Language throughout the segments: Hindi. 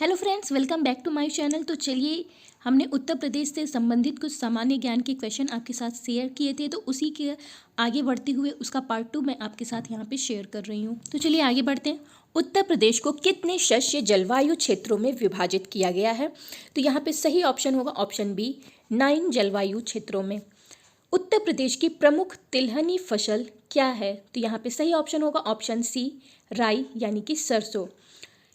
Hello friends, welcome back to my channel. तो चलिए, हमने उत्तर प्रदेश से संबंधित कुछ सामान्य ज्ञान के क्वेश्चन आपके साथ शेयर किए थे, तो उसी के आगे बढ़ते हुए उसका पार्ट 2 मैं आपके साथ यहाँ पे शेयर कर रही हूँ। तो चलिए आगे बढ़ते हैं। उत्तर प्रदेश को कितने शस्य जलवायु क्षेत्रों में विभाजित किया गया है? तो यहाँ पे सही ऑप्शन होगा ऑप्शन बी, 9 जलवायु क्षेत्रों में। उत्तर प्रदेश की प्रमुख तिलहनी फसल क्या है? तो यहाँ पे सही ऑप्शन होगा ऑप्शन सी, राई यानी कि सरसों।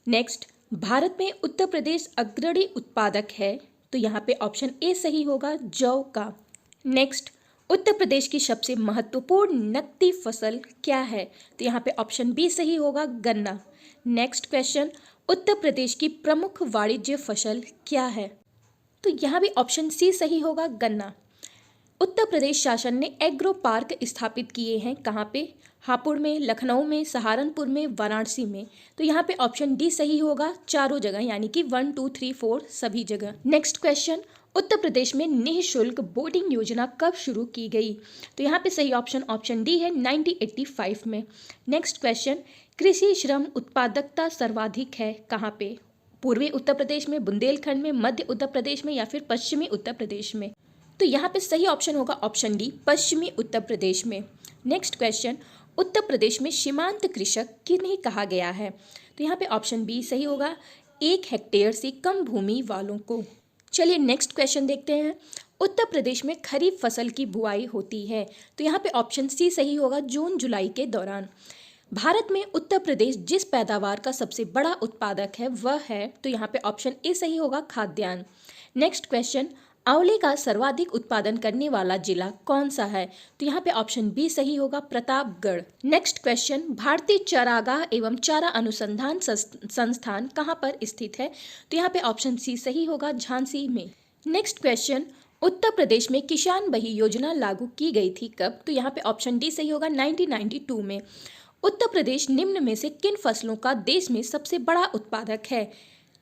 नेक्स्ट, भारत में उत्तर प्रदेश अग्रणी उत्पादक है, तो यहाँ पे ऑप्शन ए सही होगा, जौ का। नेक्स्ट, उत्तर प्रदेश की सबसे महत्वपूर्ण नकदी फसल क्या है? तो यहाँ पे ऑप्शन बी सही होगा, गन्ना। नेक्स्ट क्वेश्चन, उत्तर प्रदेश की प्रमुख वाणिज्य फसल क्या है? तो यहाँ भी ऑप्शन सी सही होगा, गन्ना। उत्तर प्रदेश शासन ने एग्रो पार्क स्थापित किए हैं कहाँ पे? हापुड़ में, लखनऊ में, सहारनपुर में, वाराणसी में। तो यहाँ पे ऑप्शन डी सही होगा, चारों जगह, यानी कि 1 2 3 4 सभी जगह। नेक्स्ट क्वेश्चन, उत्तर प्रदेश में निःशुल्क बोर्डिंग योजना कब शुरू की गई? तो यहाँ पे सही ऑप्शन ऑप्शन डी है, 1985 में। नेक्स्ट क्वेश्चन, कृषि श्रम उत्पादकता सर्वाधिक है कहाँ पे? पूर्वी उत्तर प्रदेश में, बुंदेलखंड में, मध्य उत्तर प्रदेश में या फिर पश्चिमी उत्तर प्रदेश में? तो यहाँ पे सही ऑप्शन होगा ऑप्शन डी, पश्चिमी उत्तर प्रदेश में। नेक्स्ट क्वेश्चन, उत्तर प्रदेश में सीमांत कृषक किन्हें कहा गया है? तो यहाँ पे ऑप्शन बी सही होगा, 1 हेक्टेयर से कम भूमि वालों को। चलिए नेक्स्ट क्वेश्चन देखते हैं। उत्तर प्रदेश में खरीफ फसल की बुआई होती है, तो यहाँ पे ऑप्शन सी सही होगा, जून जुलाई के दौरान। भारत में उत्तर प्रदेश जिस पैदावार का सबसे बड़ा उत्पादक है वह है, तो यहाँ पे ऑप्शन ए सही होगा, खाद्यान्न। नेक्स्ट क्वेश्चन, आंवले का सर्वाधिक उत्पादन करने वाला जिला कौन सा है? तो यहाँ पे ऑप्शन बी सही होगा, प्रतापगढ़। नेक्स्ट क्वेश्चन, भारतीय चारागाह एवं चारा अनुसंधान संस्थान कहाँ पर स्थित है? तो यहाँ पे ऑप्शन सी सही होगा, झांसी में। नेक्स्ट क्वेश्चन, उत्तर प्रदेश में किसान बही योजना लागू की गई थी कब? तो यहाँ पे ऑप्शन डी सही होगा, 1992 में। उत्तर प्रदेश निम्न में से किन फसलों का देश में सबसे बड़ा उत्पादक है?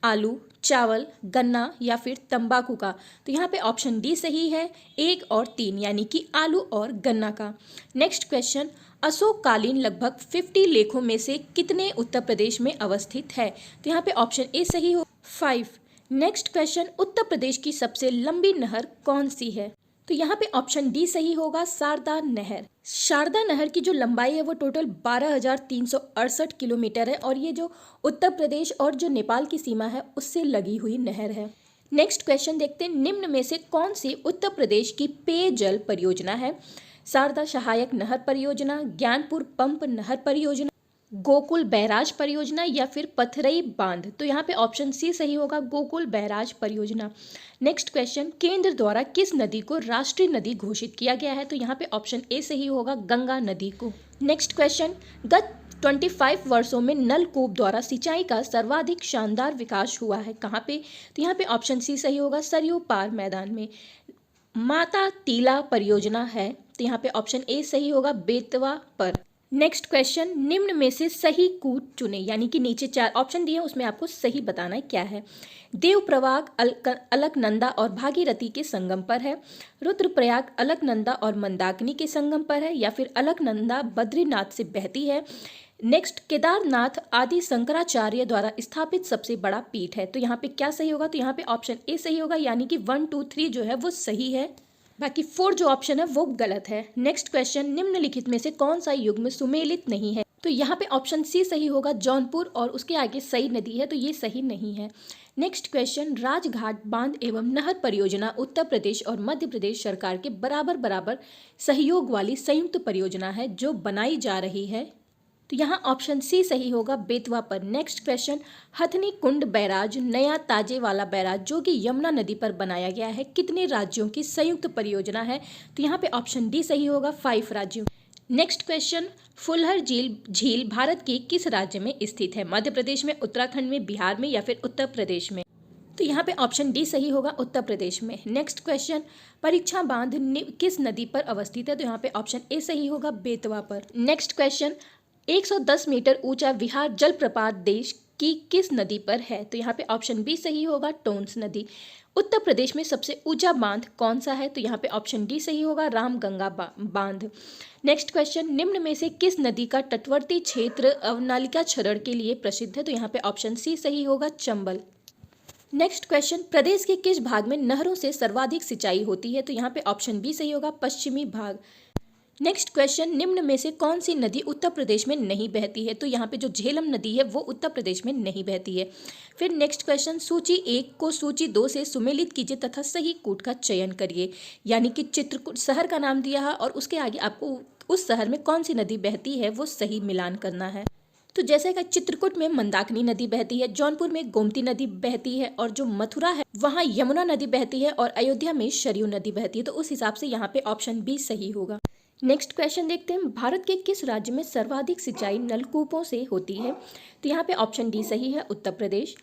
आलू, चावल, गन्ना या फिर तंबाकू का? तो यहाँ पे ऑप्शन डी सही है, 1 और 3, यानी कि आलू और गन्ना का। नेक्स्ट क्वेश्चन, अशोककालीन लगभग 50 लेखों में से कितने उत्तर प्रदेश में अवस्थित है? तो यहाँ पे ऑप्शन ए सही हो, 5। नेक्स्ट क्वेश्चन, उत्तर प्रदेश की सबसे लंबी नहर कौन सी है? तो यहाँ पे ऑप्शन डी सही होगा, शारदा नहर। शारदा नहर की जो लंबाई है वो टोटल 12,368 किलोमीटर है, और ये जो उत्तर प्रदेश और जो नेपाल की सीमा है उससे लगी हुई नहर है। नेक्स्ट क्वेश्चन देखते हैं, निम्न में से कौन सी उत्तर प्रदेश की पेयजल परियोजना है? शारदा सहायक नहर परियोजना, ज्ञानपुर पंप नहर परियोजना, गोकुल बैराज परियोजना या फिर पथरई बांध? तो यहाँ पे ऑप्शन सी सही होगा, गोकुल बैराज परियोजना। नेक्स्ट क्वेश्चन, केंद्र द्वारा किस नदी को राष्ट्रीय नदी घोषित किया गया है? तो यहाँ पे ऑप्शन ए सही होगा, गंगा नदी को। नेक्स्ट क्वेश्चन, गत 25 वर्षों में नलकूप द्वारा सिंचाई का सर्वाधिक शानदार विकास हुआ है कहाँ पे? तो यहाँ पे ऑप्शन सी सही होगा, सरयू पार मैदान में। माता तीला परियोजना है, तो यहाँ पे ऑप्शन ए सही होगा, बेतवा पर। नेक्स्ट क्वेश्चन, निम्न में से सही कूट चुने, यानी कि नीचे 4 ऑप्शन दिए हैं उसमें आपको सही बताना है क्या है। देवप्रयाग अलकनंदा और भागीरथी के संगम पर है, रुद्रप्रयाग अलकनंदा और मंदाकिनी के संगम पर है, या फिर अलकनंदा बद्रीनाथ से बहती है। नेक्स्ट, केदारनाथ आदि शंकराचार्य द्वारा स्थापित सबसे बड़ा पीठ है। तो यहाँ पे क्या सही होगा? तो यहाँ पे ऑप्शन ए सही होगा, यानी कि 1 2 3 जो है वो सही है, बाकी 4 जो ऑप्शन है वो गलत है। नेक्स्ट क्वेश्चन, निम्नलिखित में से कौन सा युग्म सुमेलित नहीं है? तो यहाँ पे ऑप्शन सी सही होगा, जौनपुर, और उसके आगे सई नदी है, तो ये सही नहीं है। नेक्स्ट क्वेश्चन, राजघाट बांध एवं नहर परियोजना उत्तर प्रदेश और मध्य प्रदेश सरकार के बराबर बराबर सहयोग वाली संयुक्त परियोजना है जो बनाई जा रही है। तो यहाँ ऑप्शन सी सही होगा, बेतवा पर। नेक्स्ट क्वेश्चन, हथनी कुंड बैराज नया ताजे वाला बैराज जो कि यमुना नदी पर बनाया गया है, कितने राज्यों की संयुक्त परियोजना है? तो यहाँ पे ऑप्शन डी सही होगा, 5 राज्यों। नेक्स्ट क्वेश्चन, फुलहर झील भारत के किस राज्य में स्थित है? मध्य प्रदेश में, उत्तराखंड में, बिहार में या फिर उत्तर प्रदेश में? तो यहाँ पे ऑप्शन डी सही होगा, उत्तर प्रदेश में। नेक्स्ट क्वेश्चन, परीक्षा बांध किस नदी पर अवस्थित है? तो यहाँ पे ऑप्शन ए सही होगा, बेतवा पर। नेक्स्ट क्वेश्चन, 110 मीटर ऊंचा विहार जलप्रपात देश की किस नदी पर है? तो यहाँ पे ऑप्शन बी सही होगा, टोंस नदी। उत्तर प्रदेश में सबसे ऊंचा बांध कौन सा है? तो यहाँ पे ऑप्शन डी सही होगा, रामगंगा बांध। नेक्स्ट क्वेश्चन, निम्न में से किस नदी का तटवर्ती क्षेत्र अवनालिका क्षरण के लिए प्रसिद्ध है? तो यहाँ पे ऑप्शन सी सही होगा, चंबल। नेक्स्ट क्वेश्चन, प्रदेश के किस भाग में नहरों से सर्वाधिक सिंचाई होती है? तो यहाँ पे ऑप्शन बी सही होगा, पश्चिमी भाग। नेक्स्ट क्वेश्चन, निम्न में से कौन सी नदी उत्तर प्रदेश में नहीं बहती है? तो यहाँ पे जो झेलम नदी है वो उत्तर प्रदेश में नहीं बहती है। फिर नेक्स्ट क्वेश्चन, सूची 1 को सूची 2 से सुमेलित कीजिए तथा सही कूट का चयन करिए। यानी कि चित्रकूट शहर का नाम दिया है और उसके आगे आपको उस शहर में कौन सी नदी बहती है वो सही मिलान करना है। तो जैसे कि चित्रकूट में मंदाकिनी नदी बहती है, जौनपुर में गोमती नदी बहती है और जो मथुरा है वहाँ यमुना नदी बहती है और अयोध्या में सरयू नदी बहती है। तो उस हिसाब से यहाँ पे ऑप्शन बी सही होगा। नेक्स्ट क्वेश्चन देखते हैं, भारत के किस राज्य में सर्वाधिक सिंचाई नलकूपों से होती है? तो यहाँ पे ऑप्शन डी सही है, उत्तर प्रदेश।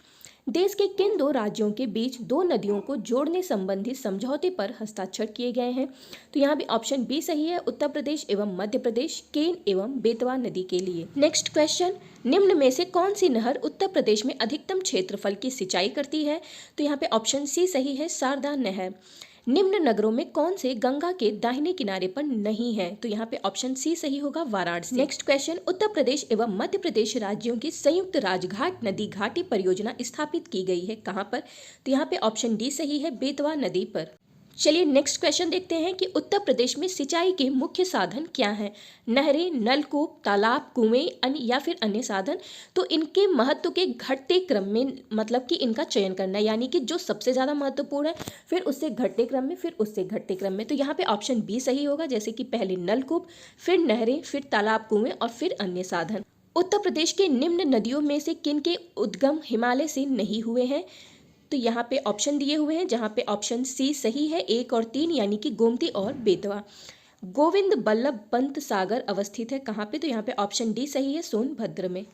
देश के किन 2 राज्यों के बीच 2 नदियों को जोड़ने संबंधी समझौते पर हस्ताक्षर किए गए हैं? तो यहाँ भी ऑप्शन बी सही है, उत्तर प्रदेश एवं मध्य प्रदेश केन एवं बेतवा नदी के लिए। नेक्स्ट क्वेश्चन, निम्न में से कौन सी नहर उत्तर प्रदेश में अधिकतम क्षेत्रफल की सिंचाई करती है? तो यहाँ पे ऑप्शन सी सही है, शारदा नहर। निम्न नगरों में कौन से गंगा के दाहिने किनारे पर नहीं है? तो यहाँ पे ऑप्शन सी सही होगा, वाराणसी। नेक्स्ट क्वेश्चन, उत्तर प्रदेश एवं मध्य प्रदेश राज्यों की संयुक्त राजघाट नदी घाटी परियोजना स्थापित की गई है कहाँ पर? तो यहाँ पे ऑप्शन डी सही है, बेतवा नदी पर। चलिए नेक्स्ट क्वेश्चन देखते हैं कि उत्तर प्रदेश में सिंचाई के मुख्य साधन क्या हैं? नहरें, नलकूप, तालाब, कुएं या फिर अन्य साधन। तो इनके महत्व के घटते क्रम में मतलब कि इनका चयन करना है, यानी कि जो सबसे ज़्यादा महत्वपूर्ण है फिर उससे घटते क्रम में फिर उससे घटते क्रम में। तो यहाँ पे ऑप्शन बी सही होगा, जैसे कि पहले नलकूप, फिर नहरें, फिर तालाब, कुएं और फिर अन्य साधन। उत्तर प्रदेश के निम्न नदियों में से किन के उद्गम हिमालय से नहीं हुए हैं? तो यहाँ पे ऑप्शन दिए हुए हैं, जहाँ पे ऑप्शन सी सही है, 1 और 3, यानी कि गोमती और बेतवा। गोविंद बल्लभ पंत सागर अवस्थित है कहाँ पे? तो यहाँ पे ऑप्शन डी सही है, सोनभद्र में।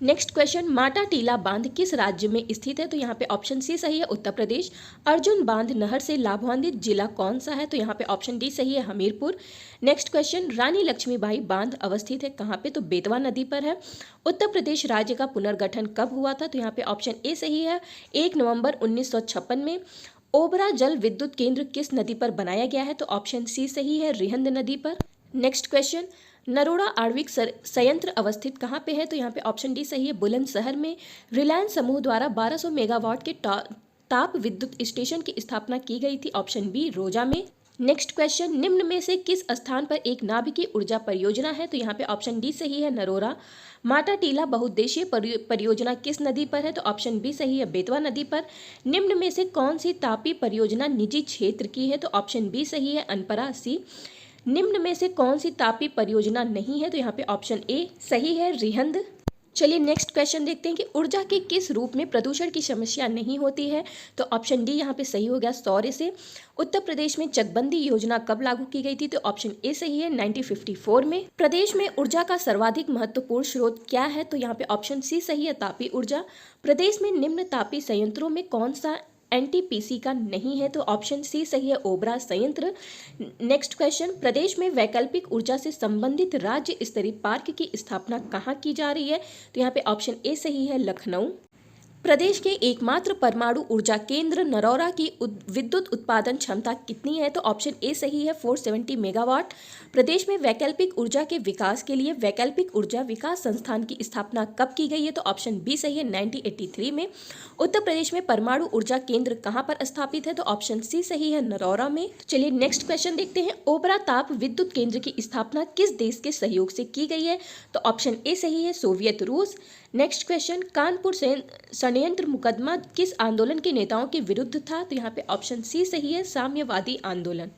नेक्स्ट क्वेश्चन, माटा टीला बांध किस राज्य में स्थित है? तो यहाँ पे ऑप्शन सी सही है, उत्तर प्रदेश। अर्जुन बांध नहर से लाभान्वित जिला कौन सा है? तो यहाँ पे ऑप्शन डी सही है, हमीरपुर। नेक्स्ट क्वेश्चन, रानी लक्ष्मीबाई बांध अवस्थित है कहाँ पे? तो बेतवा नदी पर है। उत्तर प्रदेश राज्य का पुनर्गठन कब हुआ था? तो यहाँ पे ऑप्शन ए सही है, 1 नवंबर 1956 में। ओबरा जल विद्युत केंद्र किस नदी पर बनाया गया है? तो ऑप्शन सी सही है, रिहंद नदी पर। नेक्स्ट क्वेश्चन, नरोड़ा आणविक संयंत्र अवस्थित कहाँ पे है? तो यहाँ पे ऑप्शन डी सही है, बुलंदशहर में। रिलायंस समूह द्वारा 1200 मेगावाट के ताप विद्युत स्टेशन की स्थापना की गई थी, ऑप्शन बी, रोजा में। नेक्स्ट क्वेश्चन, निम्न में से किस स्थान पर एक नाभिकीय ऊर्जा परियोजना है? तो यहाँ पे ऑप्शन डी सही है, नरोरा। माटा टीला बहुउद्देशीय परियोजना किस नदी पर है? तो ऑप्शन बी सही है, बेतवा नदी पर। निम्न में से कौन सी तापी परियोजना निजी क्षेत्र की है? तो ऑप्शन बी सही है, अनपरा सी। निम्न में से कौन सी तापी परियोजना नहीं है? तो यहाँ पे ऑप्शन ए सही है, रिहंद। चलिए नेक्स्ट क्वेश्चन देखते हैं कि ऊर्जा के किस रूप में प्रदूषण की समस्या नहीं होती है? तो ऑप्शन डी यहाँ पे सही हो गया, सौर्य से। उत्तर प्रदेश में चकबंदी योजना कब लागू की गई थी? तो ऑप्शन ए सही है, 1954 में। प्रदेश में ऊर्जा का सर्वाधिक महत्वपूर्ण स्रोत क्या है? तो यहाँ पे ऑप्शन सी सही है, तापी ऊर्जा। प्रदेश में निम्न तापी संयंत्रों में कौन सा एनटीपीसी का नहीं है? तो ऑप्शन सी सही है, ओबरा संयंत्र। नेक्स्ट क्वेश्चन, प्रदेश में वैकल्पिक ऊर्जा से संबंधित राज्य स्तरीय पार्क की स्थापना कहाँ की जा रही है? तो यहाँ पे ऑप्शन ए सही है, लखनऊ। प्रदेश के एकमात्र परमाणु ऊर्जा केंद्र नरौरा की विद्युत उत्पादन क्षमता कितनी है? तो ऑप्शन ए सही है, 470 मेगावाट। प्रदेश में वैकल्पिक ऊर्जा के विकास के लिए वैकल्पिक ऊर्जा विकास संस्थान की स्थापना कब की गई है? तो ऑप्शन बी सही है, 1983 में। उत्तर प्रदेश में परमाणु ऊर्जा केंद्र कहाँ पर स्थापित है? तो ऑप्शन सी सही है, नरौरा में। तो चलिए नेक्स्ट क्वेश्चन देखते हैं, ओबरा ताप विद्युत केंद्र की स्थापना किस देश के सहयोग से की गई है? तो ऑप्शन ए सही है, सोवियत रूस। नेक्स्ट क्वेश्चन, कानपुर षड्यंत्र मुकदमा किस आंदोलन के नेताओं के विरुद्ध था? तो यहाँ पे ऑप्शन सी सही है, साम्यवादी आंदोलन।